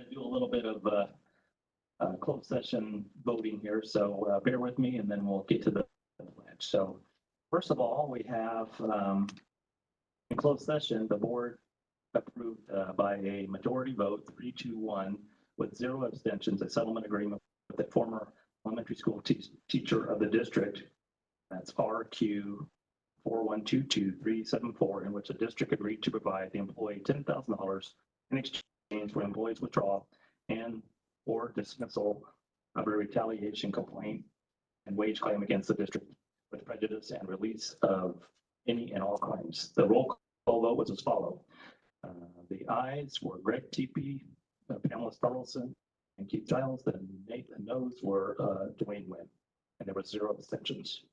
going to do a little bit of closed session voting here, so bear with me and then we'll get to the pledge. So first of all, we have in closed session, the board approved by a majority vote, 3-2-1, with 0 abstentions, a settlement agreement with the former elementary school teacher of the district. That's RQ 4122374, in which the district agreed to provide the employee $10,000 in exchange for employee's withdrawal and or dismissal of a retaliation complaint and wage claim against the district with prejudice and release of any and all claims. The roll call vote was as follows. The ayes were Greg Teepee, Pamela Starlson, and Keith Giles. The noes were Dwayne Wynn, and there was 0 abstentions.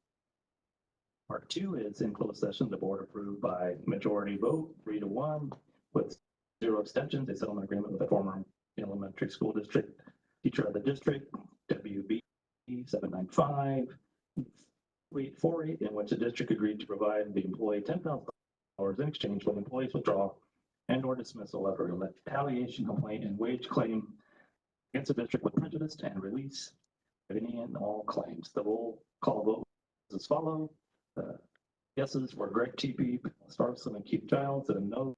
Part 2 is in closed session. The board approved by majority vote, 3-1, with 0 abstentions, a settlement agreement with the former elementary school district teacher of the district, WB 795-848, in which the district agreed to provide the employee $10,000 in exchange for the employee's withdrawal and or dismissal of a retaliation complaint and wage claim against the district with prejudice and release of any and all claims. The roll call vote was as follows. Yeses were Greg Teepee, Starlson, and Keith Giles, and noes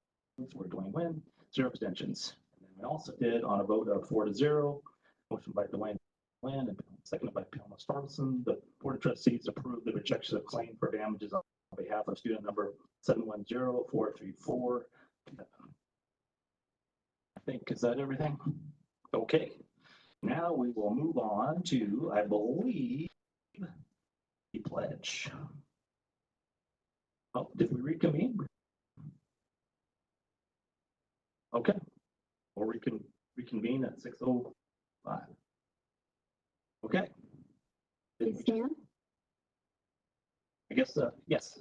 were Dwayne Wynn, 0 abstentions. And then we also did on a vote of 4-0, motion by Dwayne Wynn and seconded by Pamela Starlson. The board of trustees approved the rejection of claim for damages on behalf of student number 710434. I think, is that everything? Okay. Now we will move on to, I believe, the pledge. Oh, did we reconvene? Okay. Or we can reconvene at 6:05. Okay. Please stand. I guess, yes.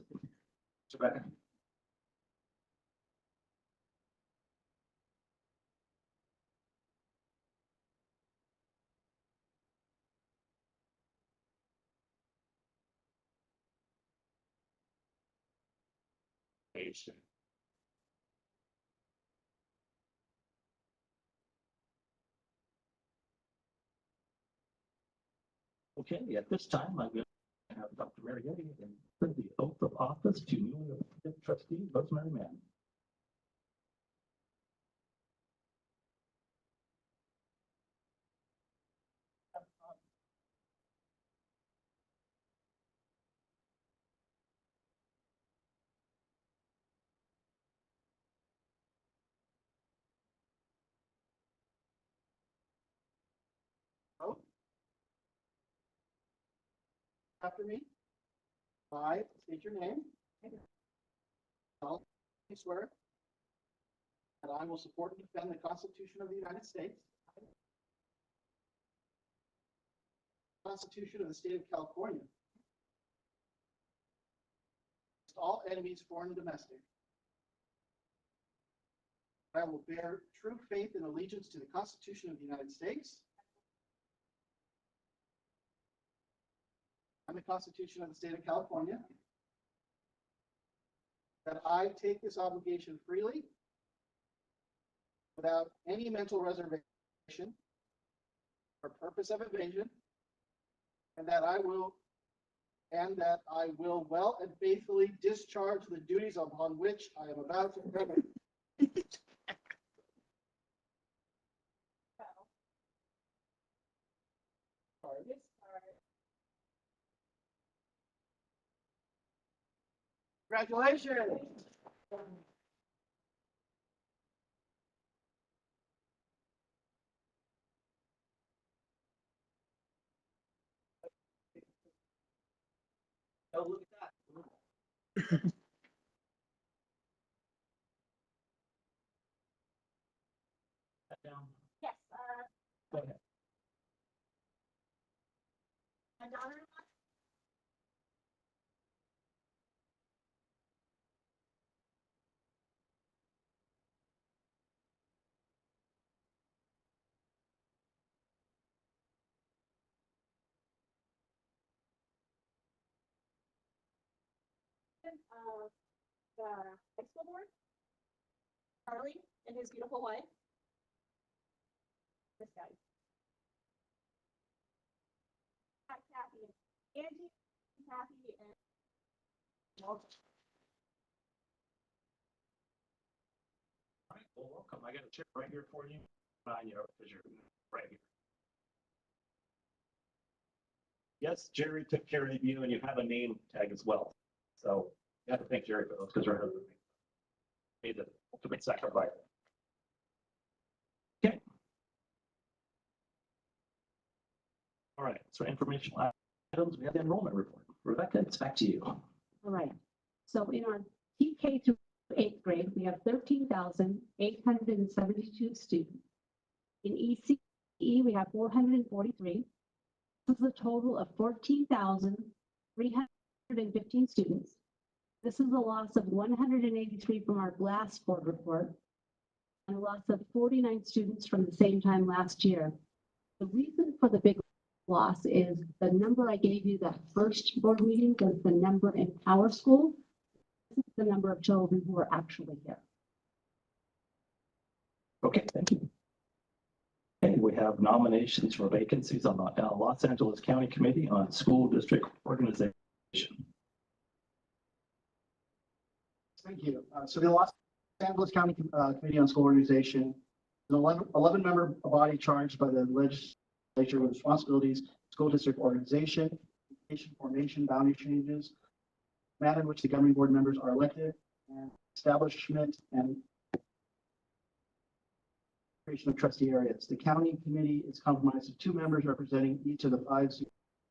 Rebecca. Okay, at this time, I'm going to have Dr. Mary Getty and the oath of office to newly elected trustee Rosemary Mann. After me. I state your name. I swear that I will support and defend the Constitution of the United States, the Constitution of the State of California, against all enemies, foreign and domestic. I will bear true faith and allegiance to the Constitution of the United States and the Constitution of the State of California, that I take this obligation freely without any mental reservation or purpose of evasion, and that I will well and faithfully discharge the duties upon which I am about to enter. Congratulations. Oh, look at that. Down. Yes. Go ahead. My daughter. The high school board, Charlie and his beautiful wife. this guy. Hi, Kathy. Angie, Kathy, and. All right, well, welcome. I got a chip right here for you. You know, because you're right here. Yes, Jerry took care of you, and you have a name tag as well. So you have to thank Jerry for those because you're made the ultimate sacrifice. Okay. All right. So informational items. We have the enrollment report. Rebecca, it's back to you. All right. So in our TK through 8th grade, we have 13,872 students. In ECE, we have 443. This is a total of 14,315 students. This is a loss of 183 from our last board report and a loss of 49 students from the same time last year. The reason for the big loss is the number I gave you that first board meeting was the number in our school. This is the number of children who are actually here. Okay, thank you. Okay, we have nominations for vacancies on the Los Angeles County Committee on School District Organization. Thank you. So the Los Angeles County Committee on School Organization is an 11-member body charged by the legislature with responsibilities, school district organization, formation, boundary changes, manner in which the governing board members are elected, and establishment and of trustee areas. The county committee is comprised of 2 members representing each of the 5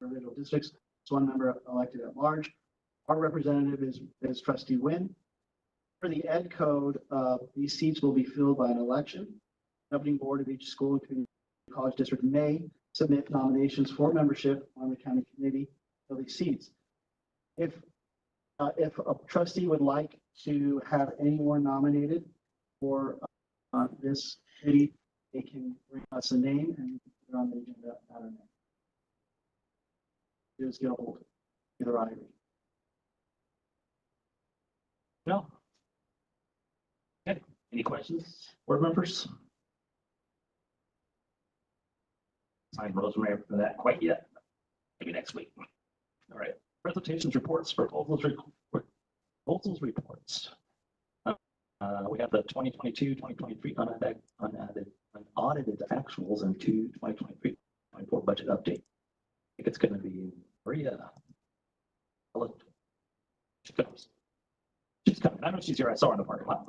individual districts. So 1 member elected at large. Our representative is trustee Wynn. For the ed code, these seats will be filled by an election. The governing board of each school and community college district may submit nominations for membership on the county committee for these seats. If a trustee would like to have anyone nominated for this committee, they can bring us a name and put it on the agenda at our name. Just get a hold of either I. No. Okay, any questions, board members? Sign Rosemary for that quite yet. Maybe next week. All right, presentations, reports, proposals reports. We have the 2022-2023 unaudited actuals and 2023-24 budget update. I think it's going to be Maria. She's coming. I know she's here. I saw her in the parking lot.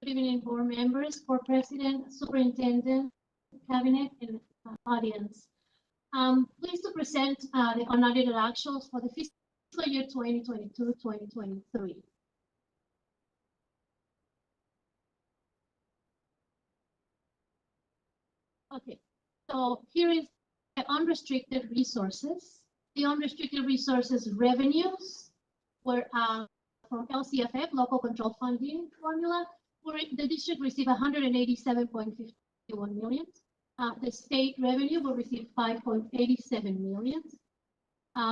Good evening, board members, board president, superintendent, cabinet, and audience. Pleased to present the unaudited actuals for the fiscal year 2022-2023. Okay, so here is the unrestricted resources. The unrestricted resources revenues were from LCFF, local control funding formula, where the district received 187.51 million. The state revenue will receive 5.87 million.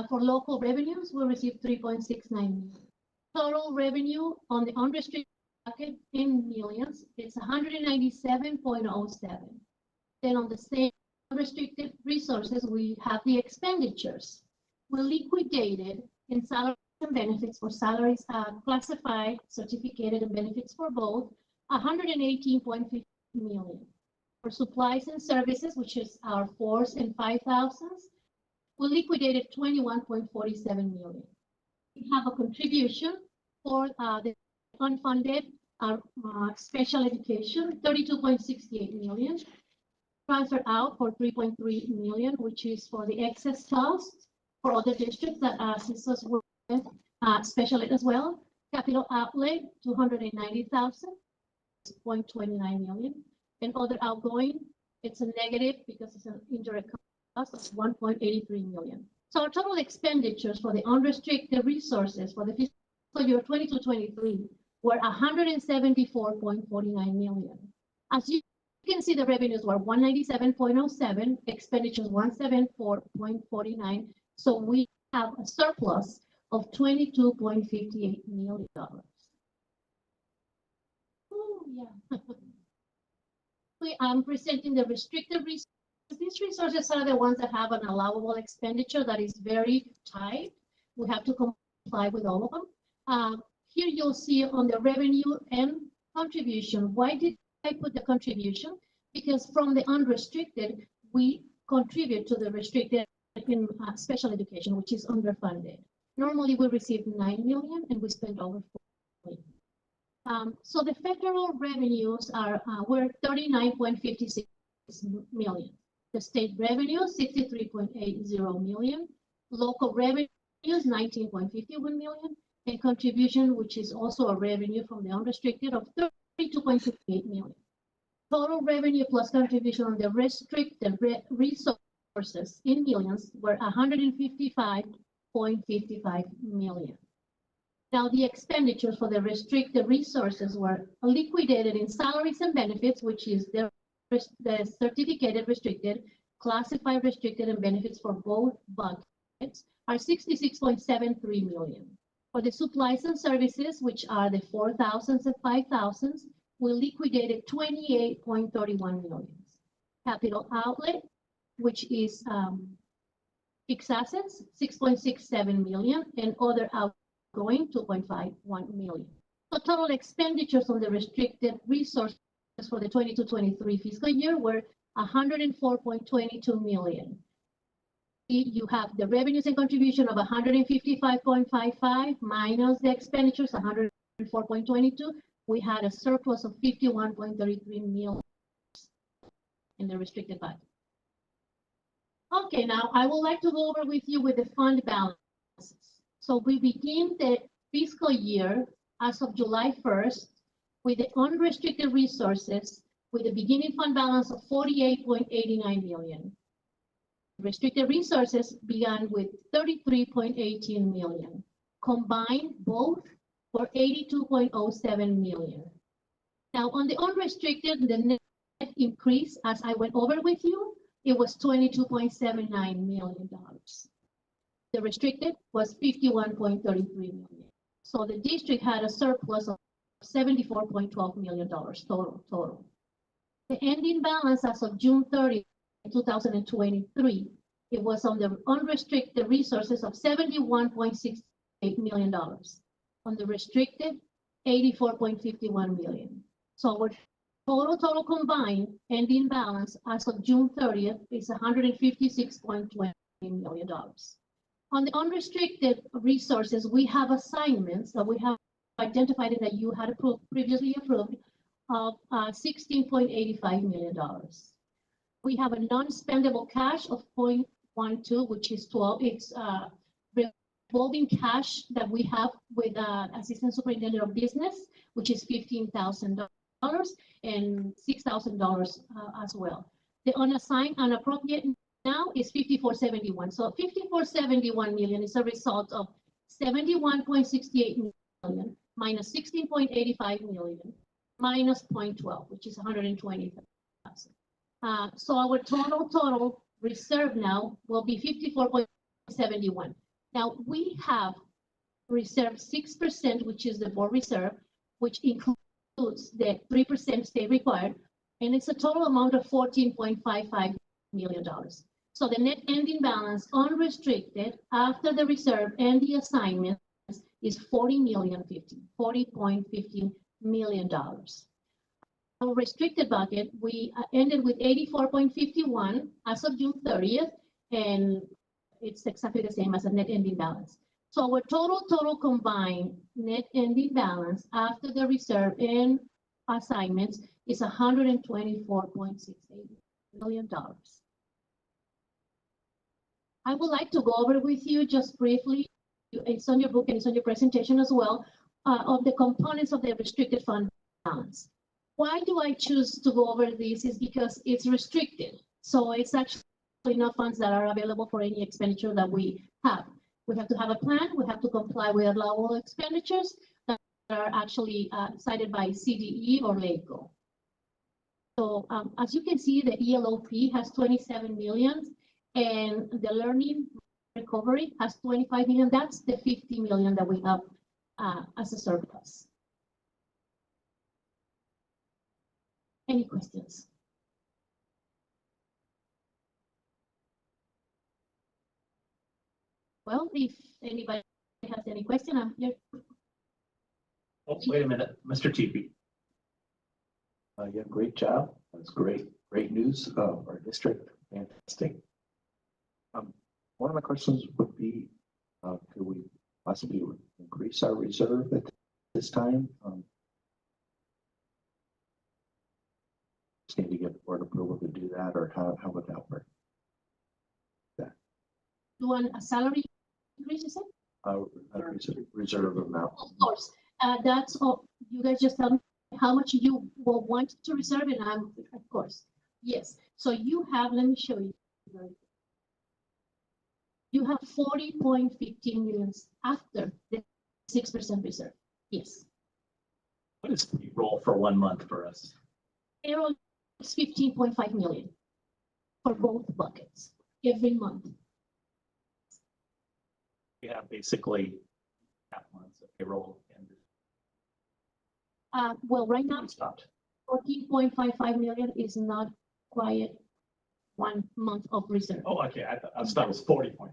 For local revenues, we'll receive 3.69 million. Total revenue on the unrestricted bucket in millions, it's 197.07. Then on the state unrestricted resources, we have the expenditures. We liquidated in salaries and benefits for salaries classified, certificated, and benefits for both, 118.50 million. For supplies and services, which is our 4s and 5,000s, we liquidated 21.47 million. We have a contribution for the unfunded special education, 32.68 million. Transfer out for 3.3 million, which is for the excess costs for other districts that assist us with special ed as well. Capital outlay, 290,000, 0.29 million. And other outgoing, it's a negative because it's an indirect cost of 1.83 million. So our total expenditures for the unrestricted resources for the fiscal year 22-23 were 174.49 million. As you can see, the revenues were 197.07, expenditures 174.49. So we have a surplus of $22.58 million. Oh, yeah. I'm presenting the restricted resources. These resources are the ones that have an allowable expenditure that is very tight. We have to comply with all of them. Here you'll see on the revenue and contribution. Why did I put the contribution? Because from the unrestricted, we contribute to the restricted in special education, which is underfunded. Normally we receive 9 million and we spend over 4 million. So the federal revenues were 39.56 million. The state revenue, 63.80 million. Local revenues, 19.51 million. And contribution, which is also a revenue from the unrestricted, of 32.58 million. Total revenue plus contribution on the restricted resources in millions were 155.55 million. Now, the expenditures for the restricted resources were liquidated in salaries and benefits, which is the certificated restricted, classified restricted, and benefits for both buckets are 66.73 million. For the supplies and services, which are the 4,000s and 5,000s, we liquidated 28.31 million. Capital outlay, which is fixed assets, 6.67 million, and other outgoing, 2.51 million. So total expenditures on the restricted resources for the 22-23 fiscal year were 104.22 million. You have the revenues and contribution of 155.55 minus the expenditures, 104.22. We had a surplus of 51.33 million in the restricted budget. Okay, now I would like to go over with you with the fund balances. So we begin the fiscal year as of July 1st with the unrestricted resources with a beginning fund balance of 48.89 million. Restricted resources began with 33.18 million. Combined both for 82.07 million. Now on the unrestricted, the net increase, as I went over with you, it was $22.79 million. The restricted was 51.33 million. So the district had a surplus of $74.12 million total. The ending balance as of June 30, 2023, it was on the unrestricted resources of $71.68 million. On the restricted, 84.51 million. So our total combined ending balance as of June 30th is $156.20 million. On the unrestricted resources, we have assignments that we have identified that you had previously approved of $16.85 million. We have a non-spendable cash of 0.12, which is 12. It's revolving cash that we have with Assistant Superintendent of Business, which is $15,000 and $6,000 as well. The unassigned unappropriate now is 5471. So 5471 million is a result of 71.68 million minus 16.85 million minus 0.12, which is 120,000. So our total reserve now will be 54.71. Now we have reserved 6%, which is the board reserve, which includes the 3% state required, and it's a total amount of $14.55 million. So the net ending balance unrestricted after the reserve and the assignments is $40.15 million. Our restricted bucket, we ended with 84.51 as of June 30th, and it's exactly the same as a net ending balance. So our total combined net ending balance after the reserve and assignments is $124.68 million. I would like to go over with you just briefly, it's on your book and it's on your presentation as well, of the components of the restricted fund balance. Why do I choose to go over this is because it's restricted. So it's actually not funds that are available for any expenditure that we have. We have to have a plan. We have to comply with allowable expenditures that are actually cited by CDE or LACO. So as you can see, the ELOP has 27 million and the learning recovery has 25 million. That's the 50 million that we have as a surplus. Any questions? Well, if anybody has any question, I'm here. Oh, wait a minute, Mr. Teepee. Yeah, great job. That's great. Great news. Our district, fantastic. One of my questions would be, could we possibly increase our reserve at this time? Just need to get board approval to do that, or how would that work? You want a salary increase, you said? Reserve amount. Of course, that's all. You guys just tell me how much you will want to reserve, and I'm, of course, yes. So you have, let me show you. You have 40.15 million after the 6% reserve. Yes. What is payroll for 1 month for us? Payroll is 15.5 million for both buckets every month. We have basically half months of payroll and Well, right now, stopped. 14.55 million is not quite 1 month of reserve. Oh, okay, I thought it was 40 point.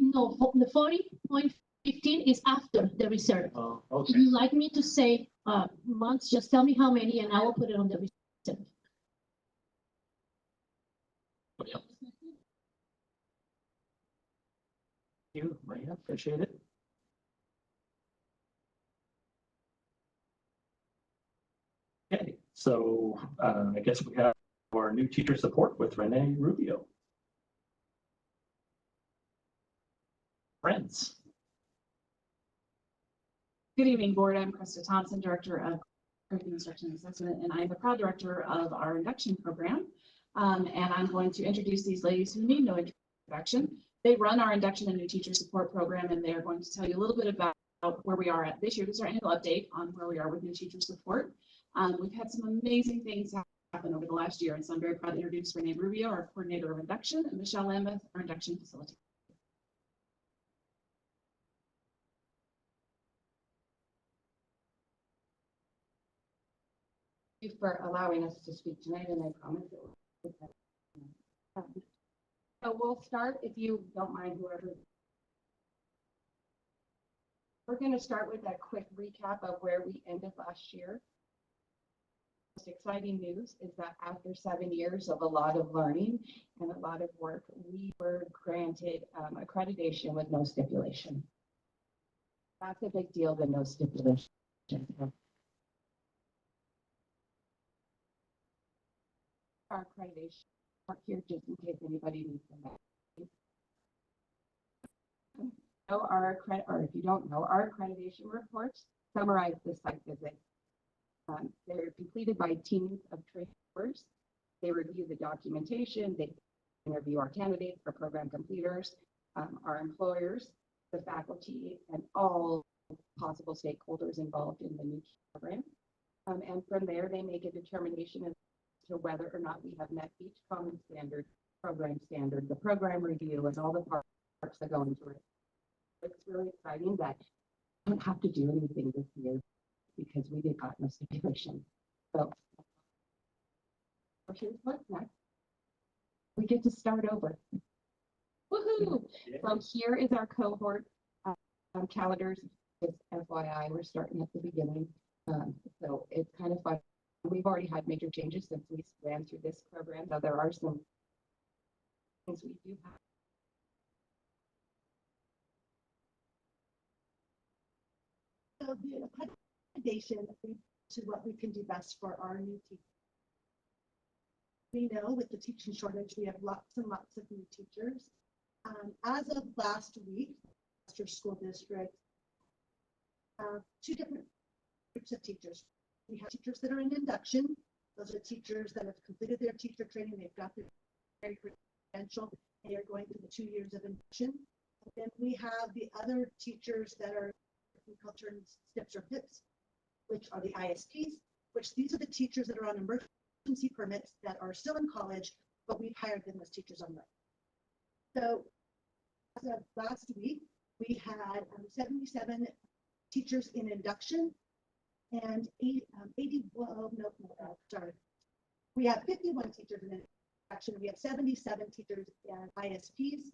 No, the 40.15 is after the reserve. Oh, If okay. you like me to say months, just tell me how many and I will put it on the reserve. Yeah. Thank you, Maria, appreciate it. Okay, so I guess we have our new teacher support with Renee Rubio. Friends. Good evening, board. I'm Krista Thompson, Director of Curriculum Instruction and Assessment, and I'm the proud director of our induction program. And I'm going to introduce these ladies who need no introduction. They run our induction and new teacher support program, and they are going to tell you a little bit about where we are at this year. This is our annual update on where we are with new teacher support. We've had some amazing things happen over the last year, and so I'm very proud to introduce Renee Rubio, our coordinator of induction, and Michelle Lambeth, our induction facilitator. Thank you for allowing us to speak tonight, and I promise it will. So we'll start, if you don't mind, whoever. We're going to start with a quick recap of where we ended last year. Most exciting news is that after 7 years of a lot of learning and a lot of work, we were granted accreditation with no stipulation. That's a big deal, the no stipulation. Our accreditation mark here, just in case anybody needs them. Know our or if you don't know, our accreditation reports summarize the site visit. They're completed by teams of trainers. They review the documentation. They interview our candidates, our program completers, our employers, the faculty, and all possible stakeholders involved in the new program. And from there, they make a determination as to whether or not we have met each common standard, the program review, and all the parts that go into it. It's really exciting that I don't have to do anything this year because we did got no stipulation. So here's what's next. We get to start over. Woohoo! Yeah. So here is our cohort calendars. Just FYI, we're starting at the beginning. So it's kind of fun. We've already had major changes since we ran through this program. So there are some things we do have. So the accreditation to what we can do best for our new teachers. We know with the teaching shortage, we have lots and lots of new teachers. As of last week, Lancaster School District, 2 different groups of teachers. We have teachers that are in induction. Those are teachers that have completed their teacher training. They've got their credential. They are going through the 2 years of induction. And then we have the other teachers that are we call turns, STIPs or PIPs, which are the ISPs, which these are the teachers that are on emergency permits that are still in college, but we've hired them as teachers on right. So As of last week, we had 77 teachers in induction and 80, well, no, sorry. We have 51 teachers in induction. We have 77 teachers and ISPs.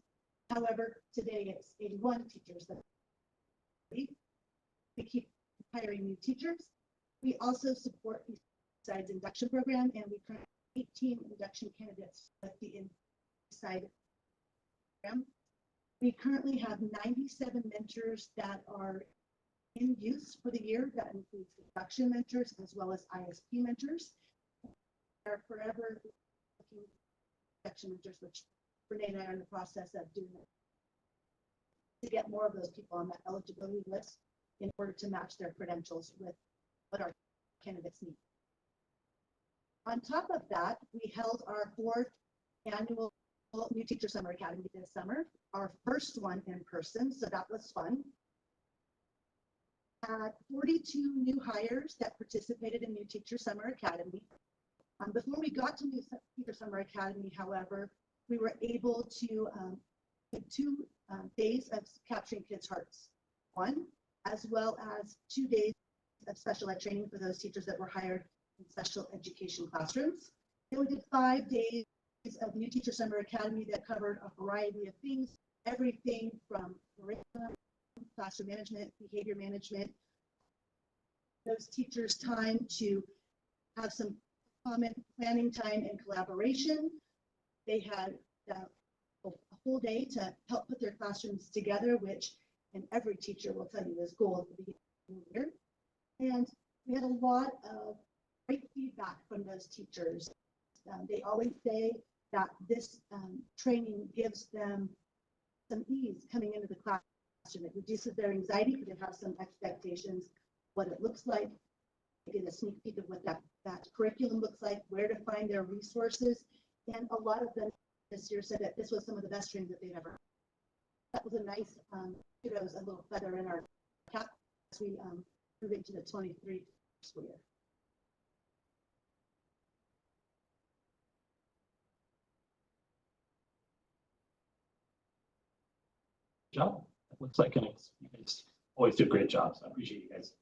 However, today it's 81 teachers that we keep hiring new teachers. We also support Eastside's induction program, and we currently have 18 induction candidates with the Eastside program. We currently have 97 mentors that are in use for the year. That includes induction mentors as well as ISP mentors. We are forever looking for induction mentors, which Renee and I are in the process of doing to get more of those people on that eligibility list in order to match their credentials with what our candidates need. On top of that, we held our 4th annual New Teacher Summer Academy this summer, our first one in person, so that was fun. Had 42 new hires that participated in New Teacher Summer Academy. Before we got to New Teacher Summer Academy, however, we were able to take 2 days of capturing kids' hearts. One, as well as 2 days of special ed training for those teachers that were hired in special education classrooms. Then we did 5 days of New Teacher Summer Academy that covered a variety of things, everything from curriculum, classroom management, behavior management, those teachers' time to have some common planning time and collaboration. They had a whole day to help put their classrooms together, which, and every teacher will tell you is goal at the beginning of the year. And we had a lot of great feedback from those teachers. They always say that this training gives them some ease coming into the classroom. It reduces their anxiety because they have some expectations, what it looks like. They get a sneak peek of what that curriculum looks like, where to find their resources. And a lot of them this year said that this was some of the best training that they've ever had. That was a nice, kudos, a little feather in our cap as we move into the 23 school year. Job. It looks like you guys always do great jobs. I appreciate you guys.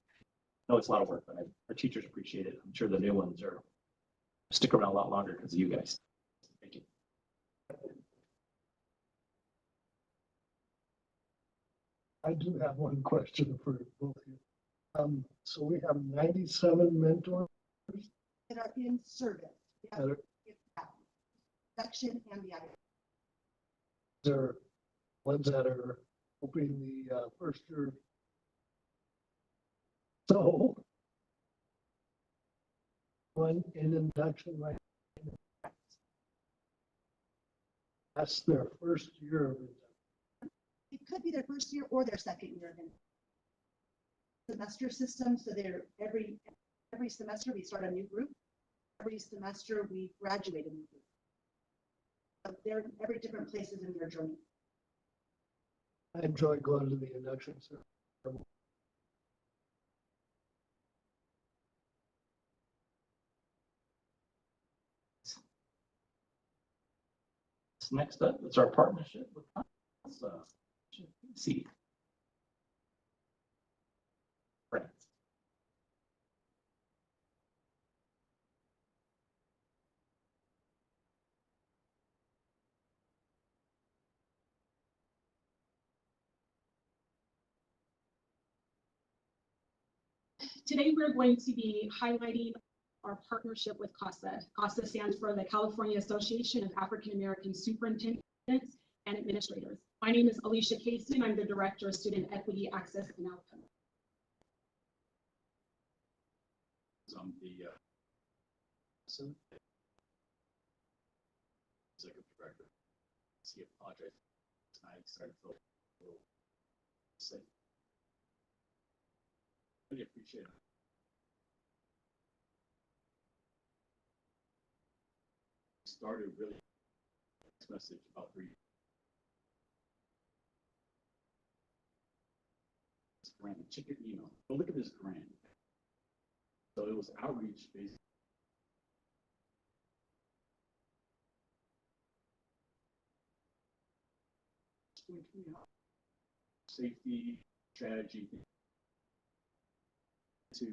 I know it's a lot of work, but our teachers appreciate it. I'm sure the new ones are stick around a lot longer because of you guys. Thank you. I do have one question for both of you. So we have 97 mentors. That are in service. That are- Section and the other. There are ones that are hoping the first year. So one in induction right now. That's their first year of induction. It could be their first year or their second year in semester system. So they're every semester we start a new group. Every semester we graduate a new group. So they're in every different places in their journey. I enjoy going to the induction ceremony. Next up is our partnership with see. Friends. Today, we're going to be highlighting our partnership with CASA. CASA stands for the California Association of African American Superintendents and Administrators. My name is Alicia Casey, and I'm the Director of Student Equity, Access, and Outcome. I'm the executive director. See a project tonight, started to feel a little sick. Really appreciate it. Started really this message about 3 this grant. Check your email. Go look at this grant. So it was outreach based. can we have safety strategy to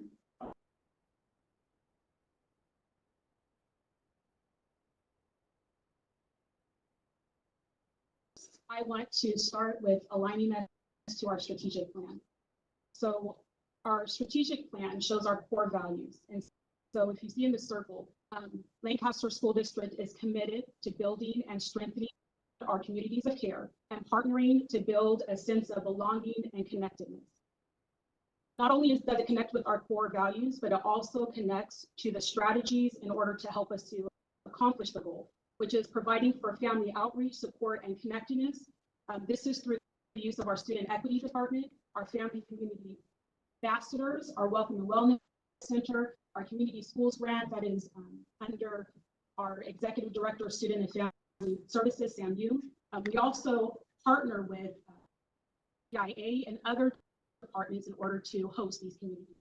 I want to start with aligning that to our strategic plan. So our strategic plan shows our core values. And so if you see in the circle, Lancaster School District is committed to building and strengthening our communities of care and partnering to build a sense of belonging and connectedness. Not only does it connect with our core values, but it also connects to the strategies in order to help us to accomplish the goal, which is providing for family outreach, support, and connectedness. This is through the use of our student equity department, our family community ambassadors, our welcome and wellness center, our community schools grant that is under our executive director of student and family services, Sam Yu. We also partner with EIA and other departments in order to host these communities.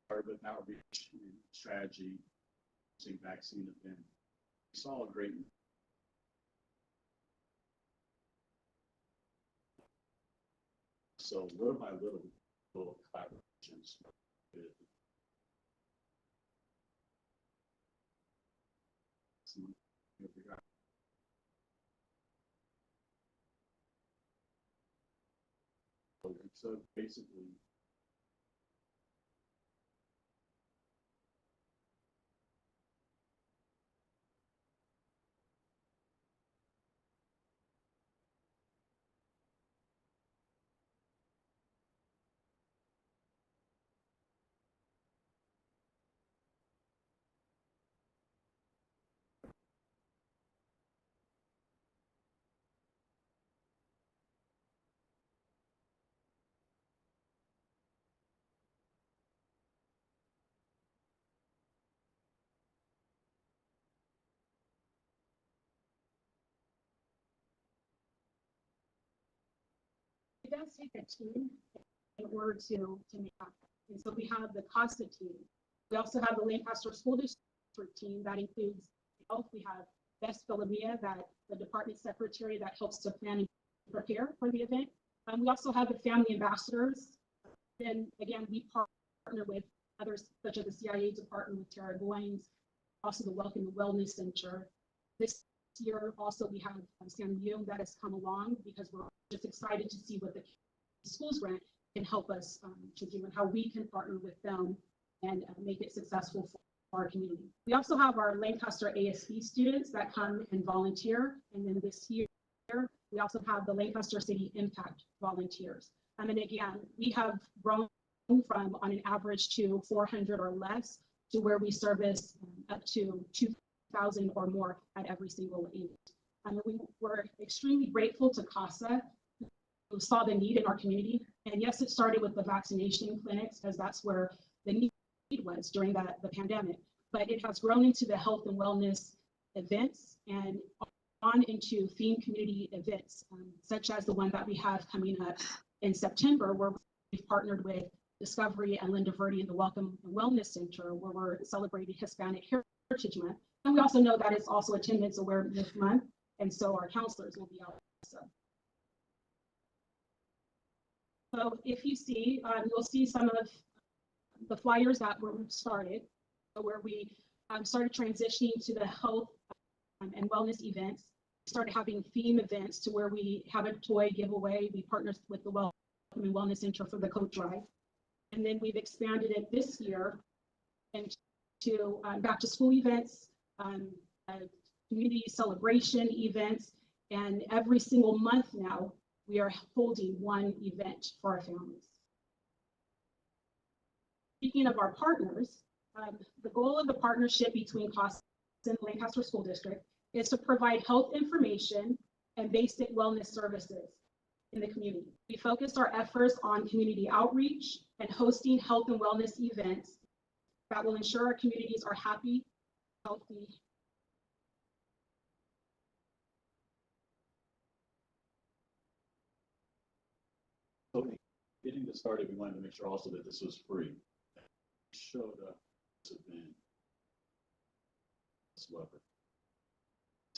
urban outreach strategy, using vaccine event. We saw a great so little by little collaborations with so basically It does take a team in order to make happen. And so we have the CASA team. We also have the Lancaster School District team that includes health. We have Bess Philemia, that the department secretary that helps to plan and prepare for the event. We also have the family ambassadors. Then again, we partner with others such as the CIA department with Tara Goines, also the Welcome and Wellness Center. This year also we have Sam Yu that has come along because we're just excited to see what the schools grant can help us to do and how we can partner with them and make it successful for our community. We also have our Lancaster ASB students that come and volunteer. And then this year, we also have the Lancaster City Impact volunteers. And again, we have grown from on an average to 400 or less to where we service up to 2,000 or more at every single event. We were extremely grateful to CASA, who saw the need in our community. And yes, it started with the vaccination clinics, as that's where the need was during the pandemic. But it has grown into the health and wellness events and on into themed community events, such as the one that we have coming up in September, where we've partnered with Discovery and Linda Verde in the Welcome and Wellness Center, where we're celebrating Hispanic Heritage Month. And we also know that it's also Attendance Awareness Month, and so our counselors will be out also. So if you see, you'll see some of the flyers that were started, where we started transitioning to the health and wellness events. We started having theme events to where we have a toy giveaway. We partnered with the Welcome and Wellness Center for the coat drive. And then we've expanded it this year into back to school events, community celebration events, and every single month now, we are holding one event for our families. Speaking of our partners, the goal of the partnership between CASA and Lancaster School District is to provide health information and basic wellness services in the community. We focused our efforts on community outreach and hosting health and wellness events that will ensure our communities are happy, healthy, getting this started, we wanted to make sure also that this was free. Showed up to then whatsoever.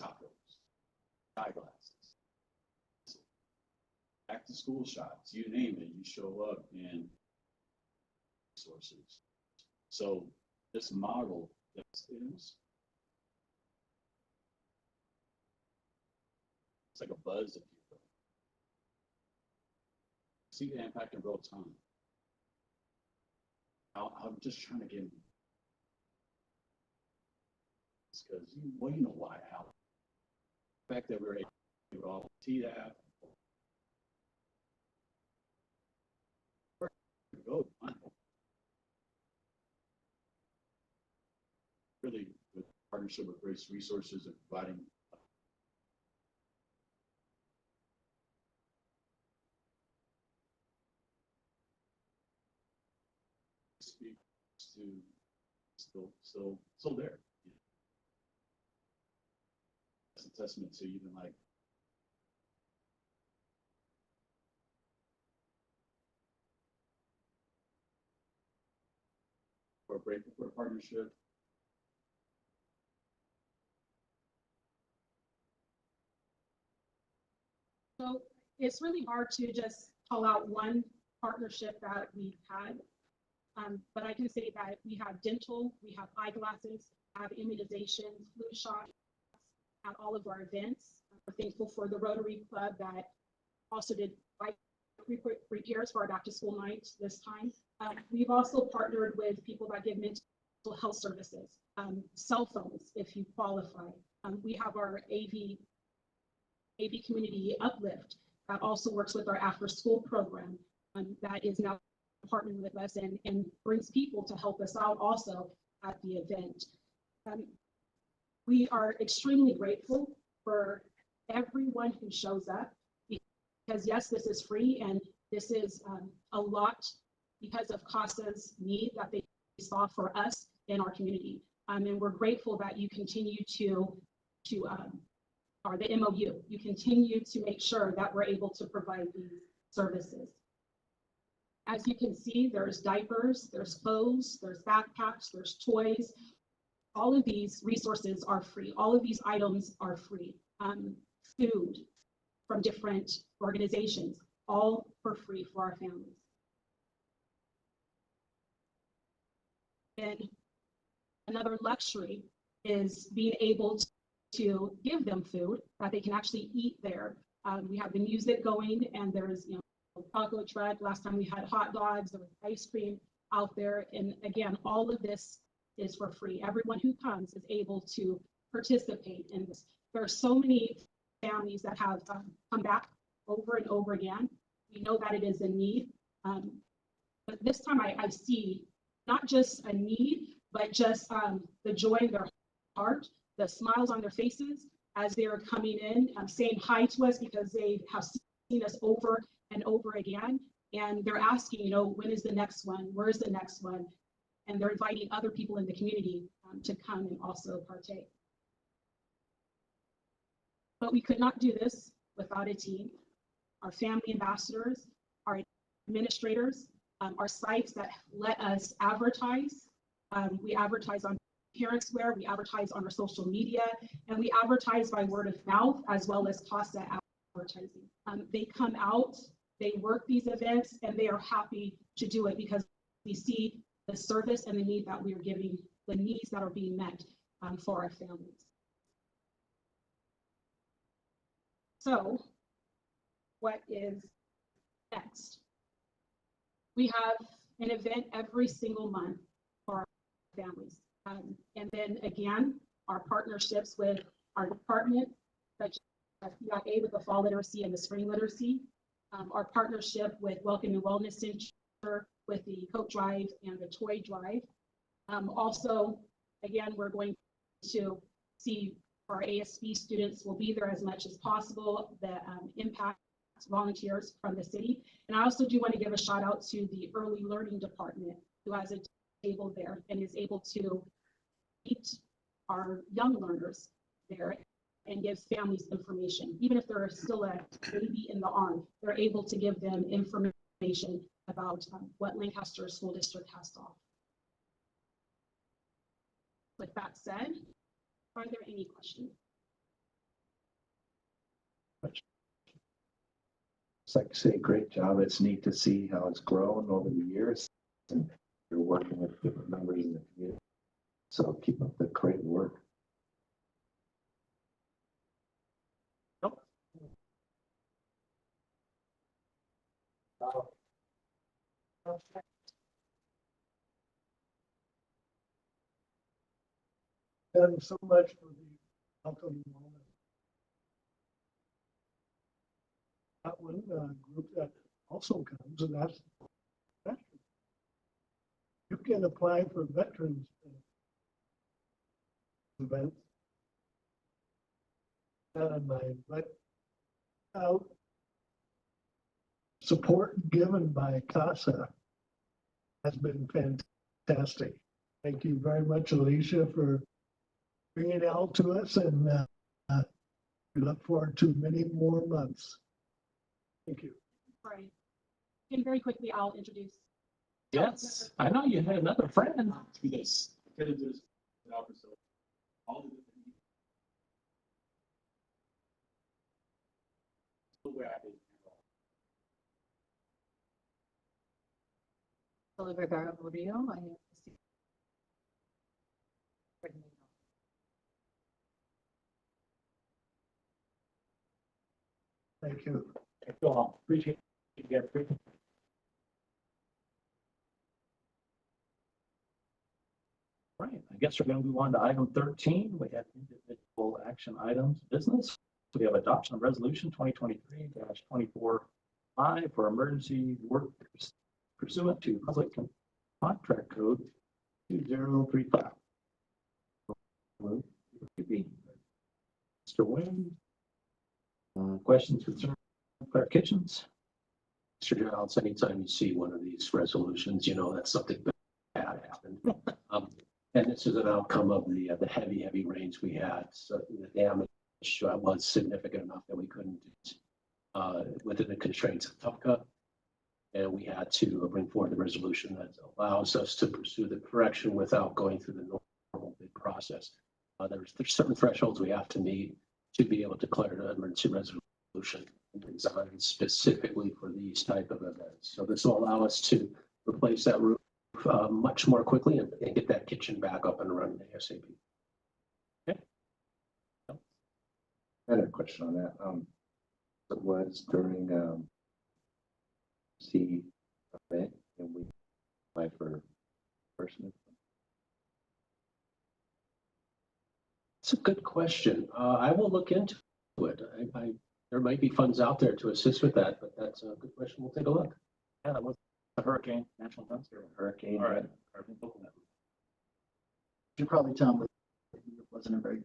Tacos, eyeglasses, back to school shots, you name it, you show up in resources. So this model, it's like a buzz, if you will. See the impact in real time. I'm just trying to get because you know why, how the fact that we're able to all see that go really with partnership with Grace Resources and providing speak to still there. That's a testament to even like we're grateful for a partnership. So it's really hard to just call out one partnership that we've had. But I can say that we have dental, we have eyeglasses, have immunizations, flu shots at all of our events. We're thankful for the Rotary Club that also did bike repairs for our back to school night this time. We've also partnered with people that give mental health services, cell phones if you qualify. We have our AV Community Uplift that also works with our after school program that is now partnering with us and brings people to help us out also at the event. We are extremely grateful for everyone who shows up because yes, this is free and this is a lot because of CASA's need that they saw for us in our community. And we're grateful that you continue or the MOU, you continue to make sure that we're able to provide these services. As you can see, there's diapers, there's clothes, there's backpacks, there's toys. All of these resources are free. All of these items are free. Food from different organizations, all for free for our families. And another luxury is being able to give them food that they can actually eat there. We have the music going and there's, taco truck. Last time we had hot dogs, there was ice cream out there. And again, all of this is for free. Everyone who comes is able to participate in this. There are so many families that have come back over and over again. We know that it is a need. But this time I see not just a need, but just the joy in their heart, the smiles on their faces as they are coming in, saying hi to us because they have seen us over and over again. And they're asking, when is the next one? Where's the next one? And they're inviting other people in the community to come and also partake. But we could not do this without a team. Our family ambassadors, our administrators, our sites that let us advertise. We advertise on ParentsWare, we advertise on our social media, and we advertise by word of mouth as well as CASA advertising. They come out, they work these events, and they are happy to do it because we see the service and the need that we are giving, the needs that are being met for our families. So, what is next? We have an event every single month for our families. And then again, our partnerships with our department, such as CIA with the fall literacy and the spring literacy, our partnership with Welcome and Wellness Center with the coat drive and the toy drive. Also, again, we're going to see our ASB students will be there as much as possible, the impact volunteers from the city. And I also do want to give a shout out to the early learning department who has a table there and is able to meet our young learners there and give families information. Even if they're still a baby in the arm, they're able to give them information about what Lancaster School District has to offer. With that said, are there any questions? It's like, say, great job. It's neat to see how it's grown over the years. And you're working with different members in the community. So keep up the great work. And so much for the welcome moment. That one group that also comes, and that's veterans. You can apply for veterans events. That in mind, but support given by CASA has been fantastic. Thank you very much, Alicia, for bringing it out to us, and we look forward to many more months. Thank you. Right. And very quickly, I'll introduce. Yes, I know you had another friend. Yes. Because there's an offer, so all the different. The way I did. Vergara Murillo, I am the Thank you. Thank you all. Appreciate you guys. Right, I guess we're going to move on to item 13. We have individual action items, business. We have adoption of resolution 2023-24-5 for emergency work pursuant to public contract code 2035. Mr. Wayne. Questions, concerns, clarifications? Mr. Giles, anytime you see one of these resolutions, you know that something bad happened. And this is an outcome of the heavy rains we had. So the damage was significant enough that we couldn't within the constraints of TUPCA. And we had to bring forward the resolution that allows us to pursue the correction without going through the normal bid process. There's certain thresholds we have to meet to be able to declare an emergency resolution designed specifically for these type of events. So this will allow us to replace that roof much more quickly and get that kitchen back up and running ASAP. I had a question on that. It was during the event, and we applied for person. It's a good question. I will look into it. There might be funds out there to assist with that, but that's a good question. We'll take a look. Yeah, that was a hurricane, national funds or Hurricane. all right. You probably tell them it wasn't a very.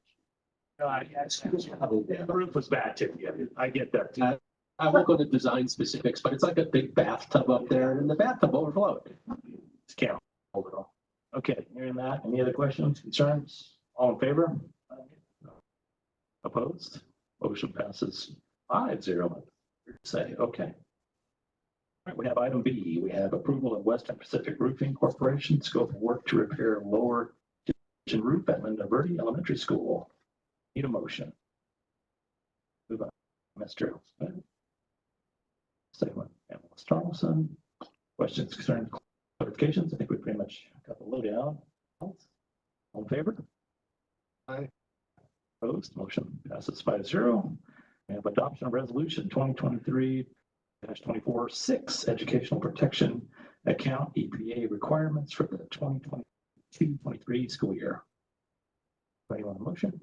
The roof was bad too. Yeah, I get that. Too. I won't go to design specifics, but it's like a big bathtub up there and the bathtub overflowed. Just can't hold it all. Okay, hearing that, any other questions, concerns? All in favor? Opposed? Motion passes 5-0. Say, okay. All right, we have item B. We have approval of Western Pacific Roofing Corporation scope of work to repair lower kitchen roof at Linda Verde Elementary School. Need a motion. Move on, Mr. Smith. Second one, Analyst Tarleson. Questions, concerns, clarifications? I think we pretty much got the lowdown. All in favor? Aye. Opposed? Motion passes 5-0. We have adoption of resolution 2023-24-6 educational protection account EPA requirements for the 2022-23 school year. Anybody want a motion?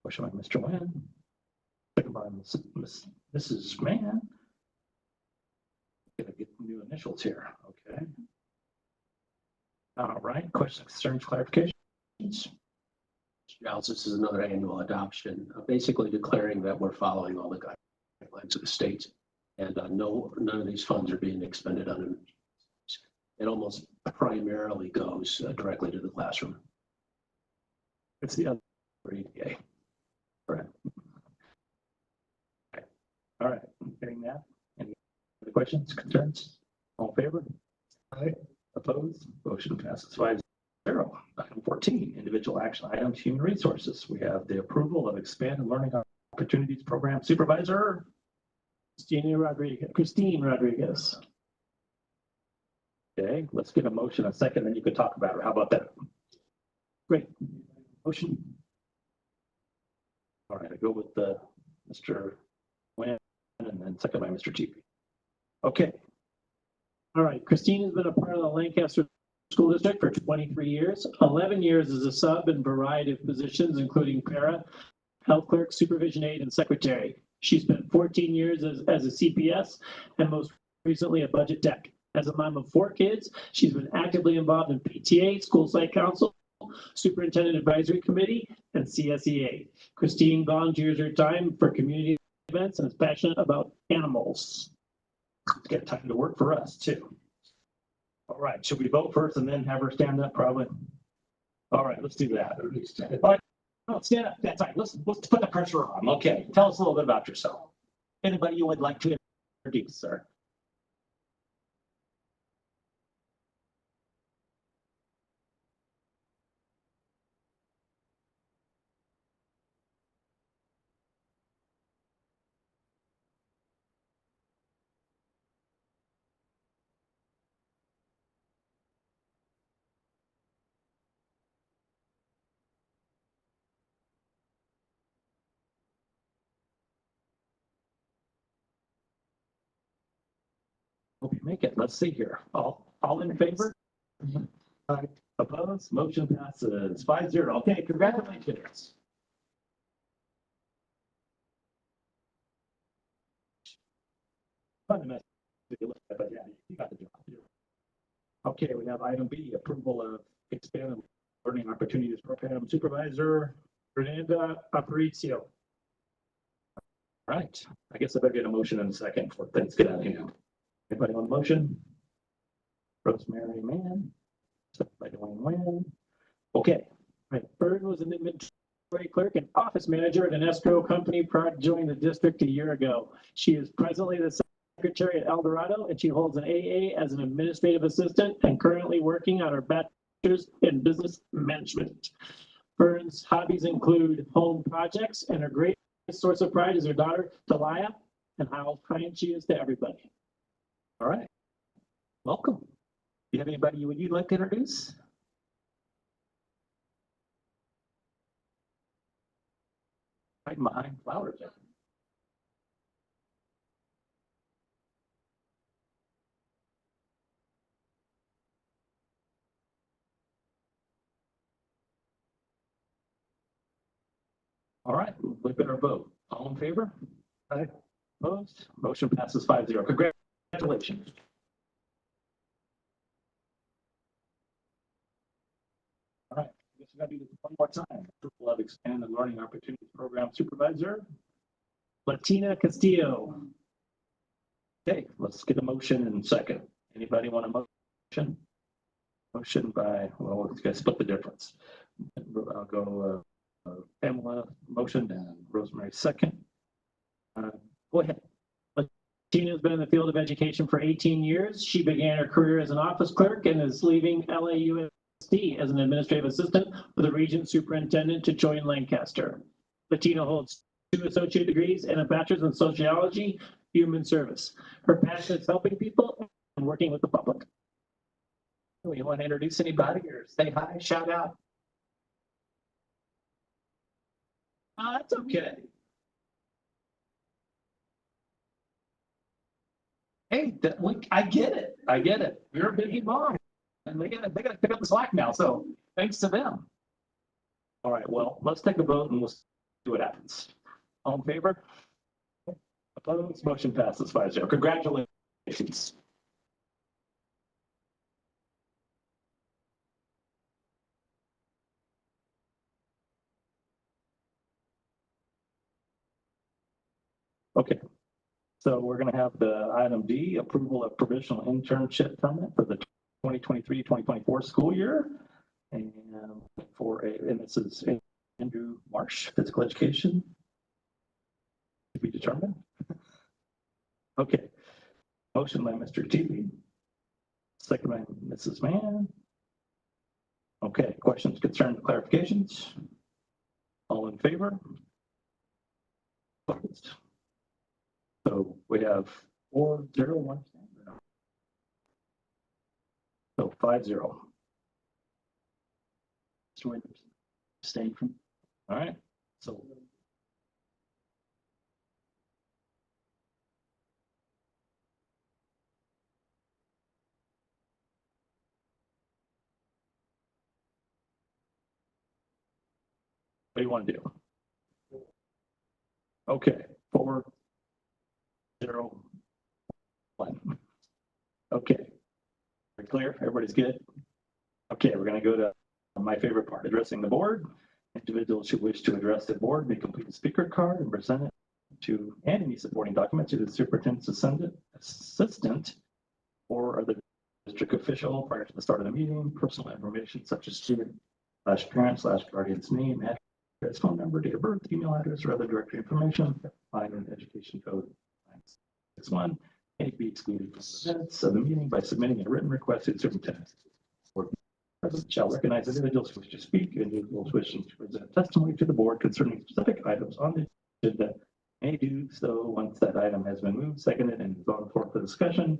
Motion by Mr. Nguyen. Second by Mrs. Mann. Gonna get new initials here. Okay. All right. Questions, concerns, clarifications? Giles, this is another annual adoption, basically declaring that we're following all the guidelines of the state, and none of these funds are being expended on it. It almost primarily goes directly to the classroom. It's the other EPA. Correct. Okay. All right. Hearing that. Any other questions, concerns? All in favor? Aye. Opposed? Motion passes 5-0. Item 14, individual action items, human resources. We have the approval of expanded learning opportunities program supervisor. Christine Rodriguez. Okay, let's get a motion a second, then you can talk about it. How about that? Great. Motion. All right, I go with Mr. Nguyen and then second by Mr. TP. Okay. All right, Christine has been a part of the Lancaster School District for 23 years, 11 years as a sub in a variety of positions, including para, health clerk, supervision aide, and secretary. She spent 14 years as a CPS and most recently a budget tech. As a mom of 4 kids, she's been actively involved in PTA, school site council, superintendent advisory committee, and CSEA. Christine volunteers her time for community events and is passionate about animals. It's got time to work for us too. All right, should we vote first and then have her stand up probably? All right, let's do that. All right, no, stand up. That's right. Let's put the pressure on. Okay, tell us a little bit about yourself. Anybody you would like to introduce, sir? Hope you make it. Let's see here. All in favor? Aye. Opposed? Motion passes 5-0. Okay, congratulations. Fun to mess with you, but yeah, you got the job. Okay, we have item B, approval of expanded learning opportunities program supervisor, Fernanda Aparicio. Right, I guess I better get a motion in a second for things to get out of here. Anybody on the motion? Rosemary Mann, second by Dwayne Nguyen. Okay, right. Fern was an inventory clerk and office manager at an escrow company prior to joining the district a year ago. She is presently the secretary at El Dorado, and she holds an AA as an administrative assistant and currently working on her bachelor's in business management. Fern's hobbies include home projects, and her great source of pride is her daughter, Talia, and how kind she is to everybody. All right, welcome. Do you have anybody you'd like to introduce? Hiding behind flowers. All right, we better vote. All in favor? Aye. Opposed? Motion passes 5-0. Congratulations. All right, I guess we gotta do this one more time. Approval of expanded learning opportunities program supervisor, Latina Castillo. Okay, let's get a motion in a second. Anybody want a motion? Motion by, well, let's guys split the difference. I'll go Pamela motion and Rosemary second. Go ahead. Latina has been in the field of education for 18 years. She began her career as an office clerk and is leaving LAUSD as an administrative assistant for the region superintendent to join Lancaster. Latina holds 2 associate degrees and a bachelor's in sociology, human service. Her passion is helping people and working with the public. You want to introduce anybody or say hi, shout out? That's okay. Hey, I get it. I get it. You're a busy mom, and they gotta pick up the slack now. So thanks to them. All right. Well, let's take a vote and we'll see what happens. All in favor? Opposed? Motion passes 5-0. Congratulations. Okay. So we're going to have the item D, approval of provisional internship permit for the 2023-2024 school year. And and this is Andrew Marsh, physical education. To be determined. Okay. Motion by Mr. Teeley. Second by Mrs. Mann. Okay, questions, concerns, clarifications? All in favor? Opposed? So we have 4-0-1. So 5-0. Mr. Winters, abstain from. All right, so. What do you want to do? Okay, 4-0-1. Okay. Very clear, everybody's good? Okay, we're gonna go to my favorite part, addressing the board. Individuals who wish to address the board may complete a speaker card and present it to, and any supporting document to the superintendent's assistant or other district official prior to the start of the meeting. Personal information such as student/parent/guardian's name, address, phone number, date of birth, email address, or other directory information, find an education code 961 may be excluded from the minutes of the meeting by submitting a written request to the superintendent. Board President shall recognize individuals who wish to speak, individuals wishing to present testimony to the board concerning specific items on the agenda may do so once that item has been moved, seconded, and voted for discussion.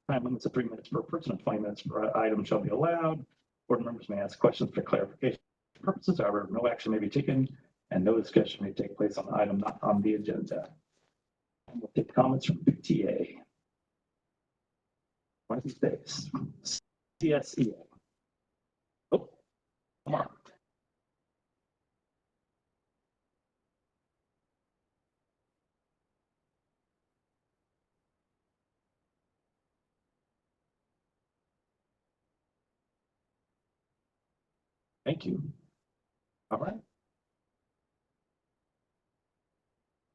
Time limits of 3 minutes per person and 20 minutes per item shall be allowed. Board members may ask questions for clarification purposes. However, no action may be taken and no discussion may take place on the item not on the agenda. And we'll take comments from PTA. One of these days. CSEA. Oh, come on. Thank you. All right.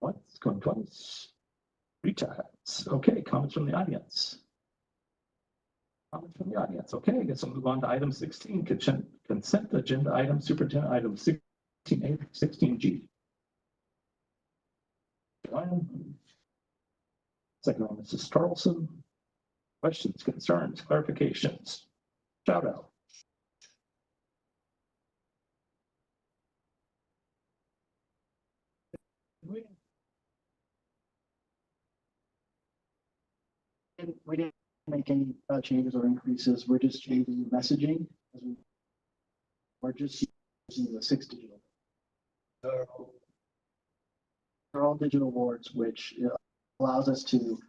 Once, going twice. 3 times. Okay, comments from the audience. Comments from the audience. Okay, I guess I'll move on to item 16, consent agenda item, superintendent item 16A, 16G. Second one, Mrs. Tarleson. Questions, concerns, clarifications? Shout out. We didn't make any changes or increases. We're just changing the messaging. We're just using the 6 digital. They're all digital boards, which allows us to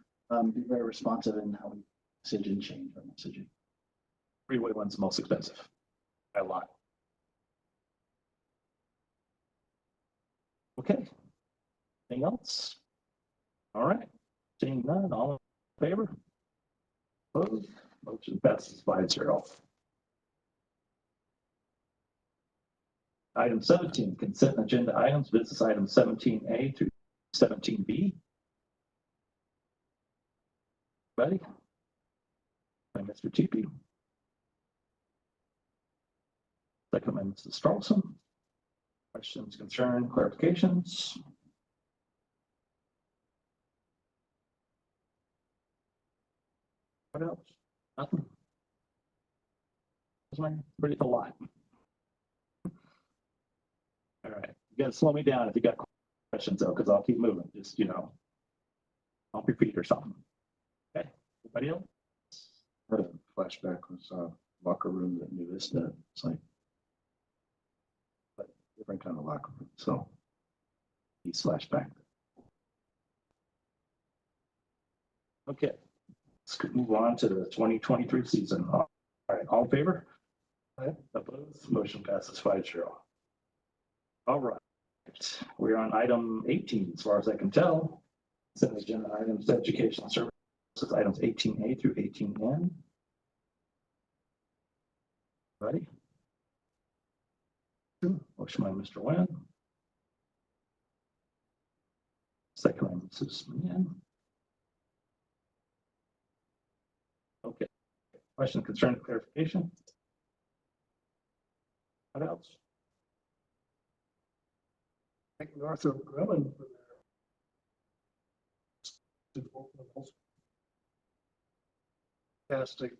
be very responsive in how we message and change our messaging. Freeway one's the most expensive by a lot. Okay. Anything else? All right. Seeing none, all in favor? Opposed? Motion passes 5-0. Item 17, consent agenda items, business item 17A through 17B. Ready? By Mr. Teepee. Second by Mrs. Starlson. Questions, concern, clarifications? What else? Nothing. Pretty a lot. All right, you gotta slow me down if you got questions though, because I'll keep moving. Just, off your feet or something. Okay, anybody else? Had a flashback was locker room at New Vista. It's like but different kind of locker room. So he's flashback. Okay, let's move on to the 2023 season. All right, all in favor? Opposed? Motion passes 5-0. All right, we're on item 18, as far as I can tell. Consent agenda items, educational services, items 18A through 18N. Ready? Motion by Mr. Nguyen. Second by Mrs. Mann. Okay. Question, concern, clarification? What else? Thank Northrop Grumman for their fantastic.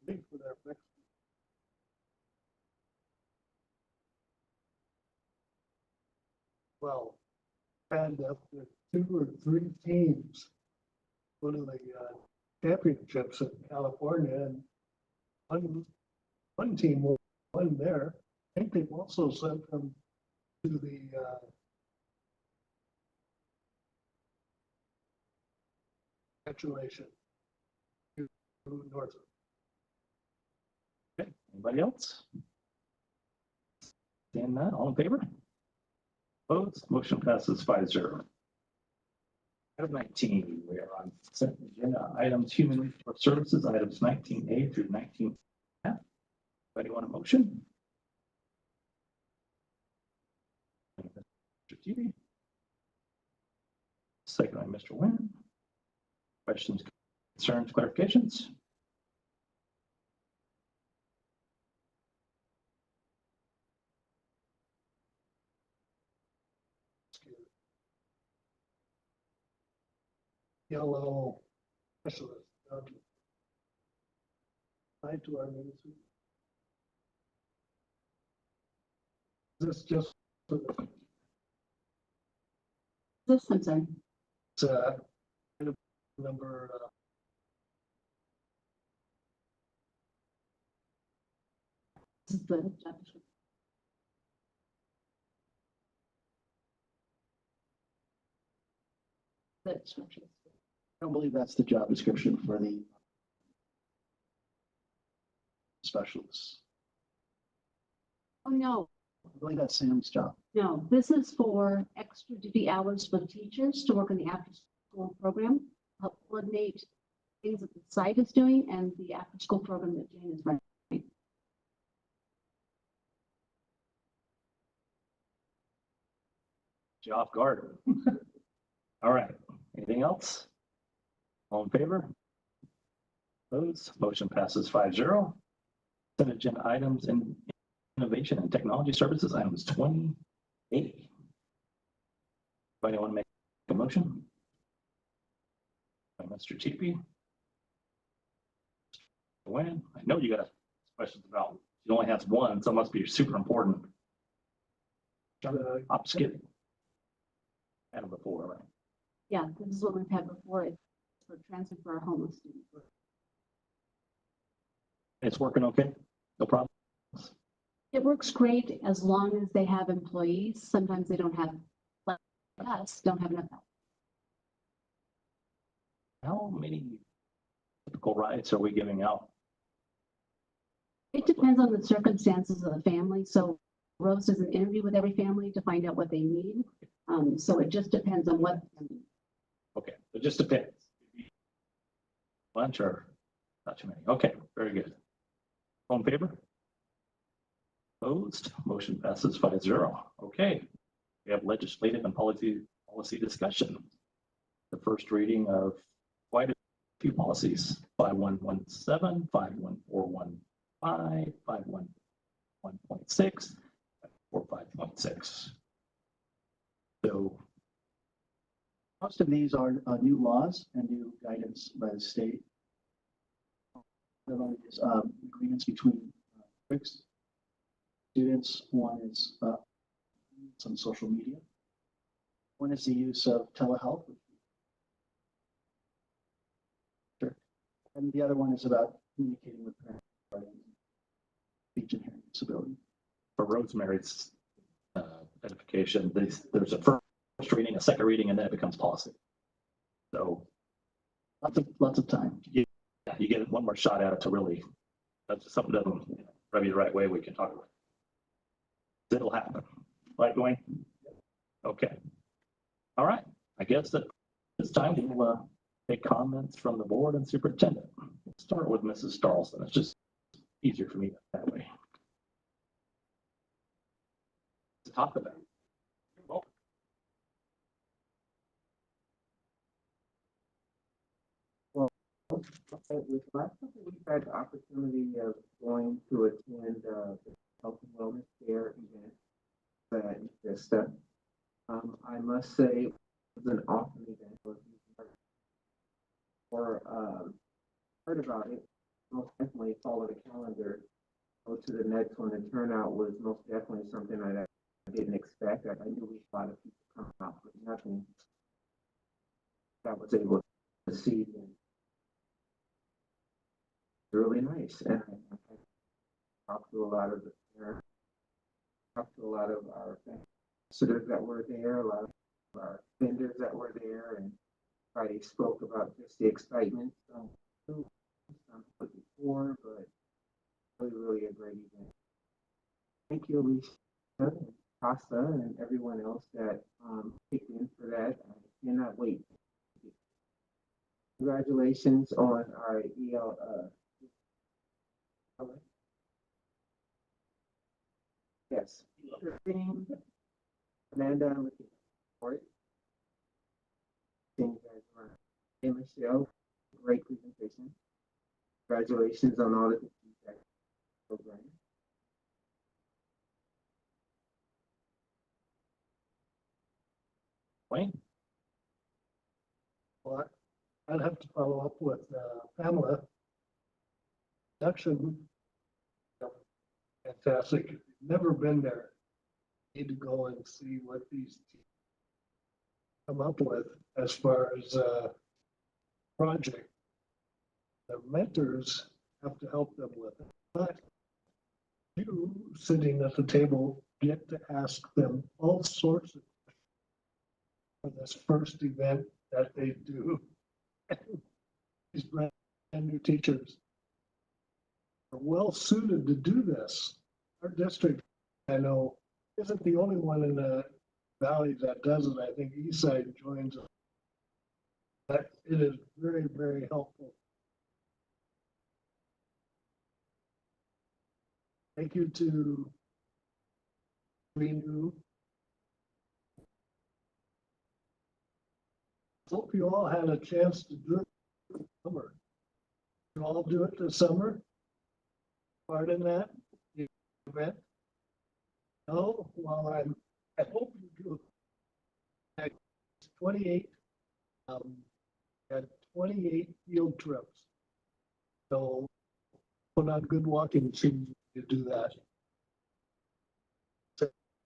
Think for their next. Well, and up to 2 or 3 teams. One of the championships in California, and one team won there. I think they've also sent them to the graduation to North. Okay, anybody else? Seeing that, all in favor? Opposed, motion passes 5-0. Item 19, we are on consent agenda items, human resource services, items 19A through 19F. Anybody want a motion? Mr. Teavee. Second by Mr. Nguyen. Questions, concerns, clarifications? Yellow specialist. Tied to our ministry. This just This, I'm sorry. it's item number This is the job description. The description. I don't believe that's the job description for the specialists. Oh, no, I believe that's Sam's job. no, this is for extra duty hours for teachers to work in the after-school program, help coordinate things that the site is doing and the after-school program that Jane is running. You off guard. All right, anything else? All in favor? Opposed, motion passes 5-0. Consent agenda items and innovation and technology services, items 20A. Anybody want to make a motion? By Mr. Teepee. When I know you got questions about, it only has one, so it must be super important. I'm skipping. Had them before, right? Yeah, this is what we've had before. It's for transfer for our homeless students. It's working okay? No problem? It works great as long as they have employees. Sometimes they don't have, like us, don't have enough help. How many typical rides are we giving out? It depends on the circumstances of the family. So Rose does an interview with every family to find out what they need. So it just depends on what. Okay, it just depends. Bunch or not too many. Okay, very good. All in favor? Opposed? Motion passes 5-0. Okay, we have legislative and policy discussion. The first reading of quite a few policies: 5117, 51415, 511.6, 45.6. So Most of these are new laws and new guidance by the state. Another one is agreements between districts, students. One is some social media. One is the use of telehealth. Sure. And the other one is about communicating with parents regarding speech and hearing disability. for Rosemary's edification, there's a first reading, a second reading, and then it becomes policy. So Lots of time. you get one more shot at it to really, that's something that doesn't rub you the right way, we can talk about it. It'll happen. Right, Dwayne? Okay. All right. I guess that it's time to take comments from the board and superintendent. We'll start with Mrs. Starlson. It's just easier for me that way. To talk about. Well, With last couple of weeks, I had the opportunity of going to attend the health and wellness care event that Vista. I must say it was an awesome event. or heard about it, most definitely follow the calendar, go to the next one. The turnout was most definitely something that I didn't expect. I knew we had a lot of people come out, but nothing that was able to see. And really nice. And I talked to a lot of the parents, talked to a lot of our ambassadors that were there, a lot of our vendors that were there, and everybody spoke about just the excitement. Before, but really a great event. Thank you, Alicia, and Casa, and everyone else that kicked in for that. I cannot wait. Congratulations on our EL. Yes. Amanda, I'm looking for it. Thank you guys for Hey, Michelle, great presentation. Congratulations on all the feedback program. Wayne? Well, I'd have to follow up with Pamela. Induction, fantastic. If you've never been there, need to go and see what these teams come up with as far as project. The mentors have to help them with it, but you sitting at the table get to ask them all sorts of for this first event that they do. These brand new teachers are well suited to do this. Our district, I know, isn't the only one in the valley that does it. I think Eastside joins it. But it is very, very helpful. Thank you to Renew. Hope you all had a chance to do it this summer. You all do it this summer? Part in that event? No, well, I hope you do. At 28, had 28 field trips. So put on good walking shoes to do that.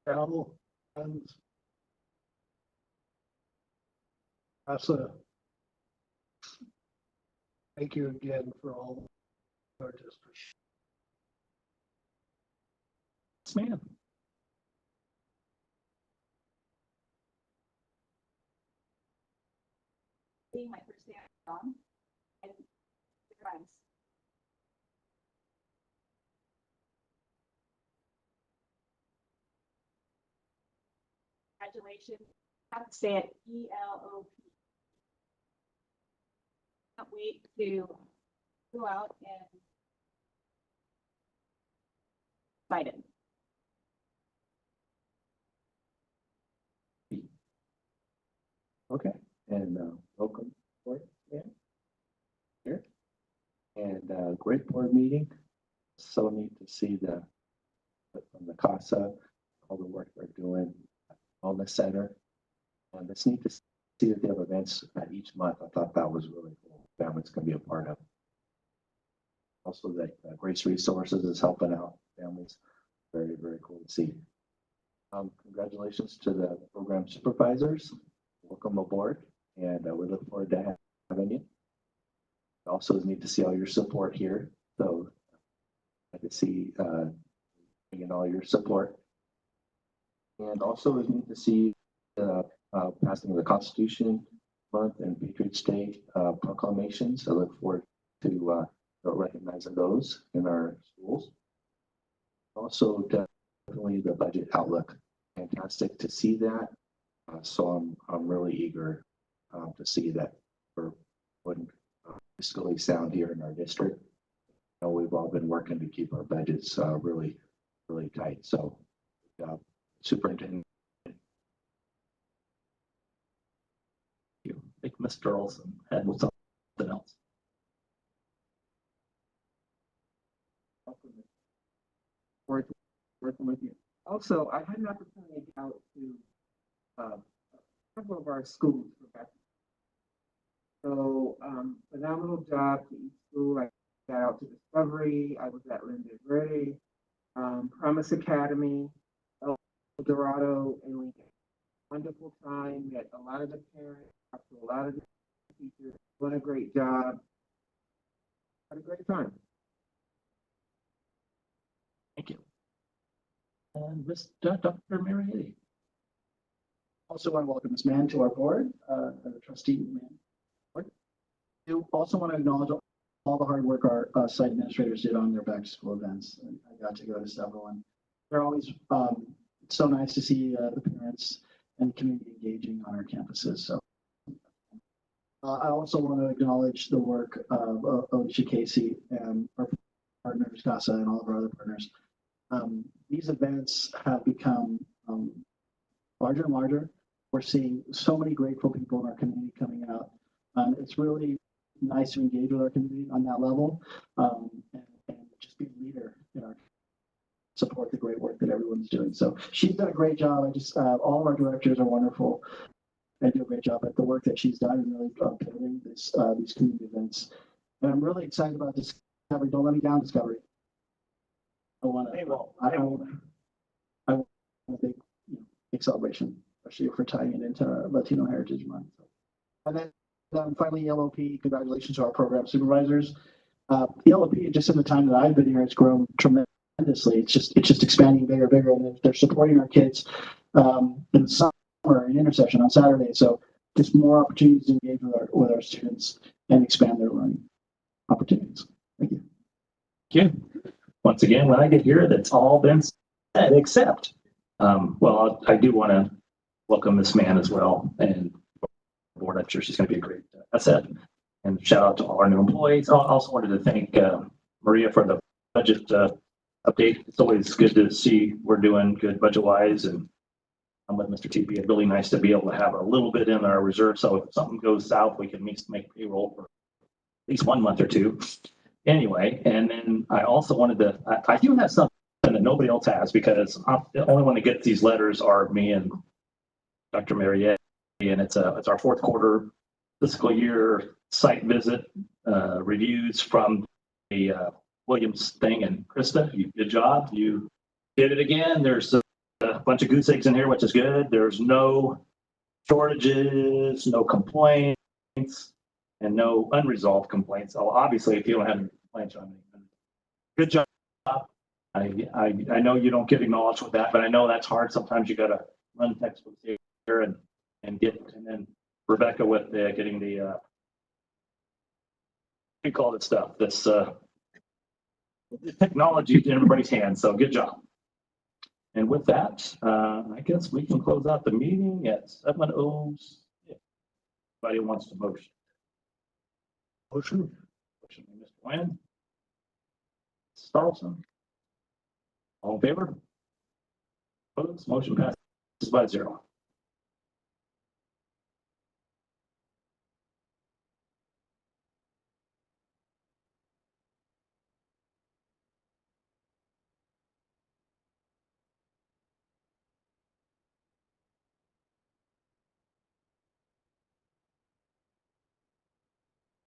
Travel, friends. Asa, thank you again for all our district. Yes, ma'am. Being my first day on and friends. Congratulations. I have to say it ELOP. Can't wait to go out and excited. Okay, and welcome board here. And great board meeting. So neat to see from the CASA, all the work they're doing on the center. And it's neat to see that they have events each month. I thought that was really cool. Families can be a part of. Also that Grace Resources is helping out families. Very, very cool to see. Congratulations to the program supervisors. Welcome aboard, and we look forward to having you. Also, it's neat to see all your support here. So I can see bringing all your support, and also it's neat to see passing of the Constitution Month and Patriots Day proclamations. I look forward to recognizing those in our schools. Also, definitely the budget outlook. Fantastic to see that. So I'm really eager to see that we're fiscally sound here in our district. You know, we've all been working to keep our budgets really, really tight. So, Superintendent. I think Mr. Olson had something else. Working with you. Also, I had an opportunity to go out to several of our schools for back. So, phenomenal job to each school. I got out to Discovery. I was at Linda Verde, Promise Academy, El Dorado, and Lincoln. Wonderful time. Met a lot of the parents, talked to a lot of the teachers. Doing a great job. Had a great time. Thank you. And Dr. Mary. Also want to welcome Ms. Mann to our board, the trustee Mann. Board. I also want to acknowledge all the hard work our site administrators did on their back to school events. I got to go to several, and they're always so nice to see the parents and the community engaging on our campuses. So I also want to acknowledge the work of Alicia Casey and our partners, CASA, and all of our other partners. These events have become larger and larger. We're seeing so many grateful people in our community coming out. It's really nice to engage with our community on that level and just be a leader in our support the great work that everyone's doing. So she's done a great job. I just all of our directors are wonderful and do a great job at the work that she's done and really building these community events. And I'm really excited about Discovery. Don't let me down, Discovery. I want a big celebration, especially for tying it into Latino Heritage Month. And then finally, LOP, congratulations to our program supervisors. The LOP, just in the time that I've been here, has grown tremendously. It's just expanding bigger, and they're supporting our kids in the summer in intercession on Saturday. So just more opportunities to engage with our students and expand their learning opportunities. Thank you. Thank you. Once again, when I get here, that's all been said, except, well, I do want to welcome Miss Mann as well, and board. I'm sure she's going to be a great asset. And shout out to all our new employees. I also wanted to thank Maria for the budget update. It's always good to see we're doing good budget-wise, and I'm with Mr. TP. It's really nice to be able to have a little bit in our reserve, so if something goes south, we can make payroll for at least 1 month or two. Anyway, and then I also wanted to, I do have something that nobody else has, because the only one that gets these letters are me and Dr. Mariette, and it's our fourth quarter fiscal year site visit reviews from the Williams thing. And Krista, good job. You did it again. There's a bunch of goose eggs in here, which is good. There's no shortages, no complaints, and no unresolved complaints. So obviously, if you don't have any complaints, good job. I know you don't get acknowledged with that, but I know that's hard. Sometimes you got to run textbooks here and then Rebecca with getting the we call it stuff. This the technology in everybody's hands. So good job. And with that, I guess we can close out the meeting at 7:06. Anybody wants to motion? Motion by Mr. Wynn. Starlson. All in favor? Opposed? Motion passes by 0.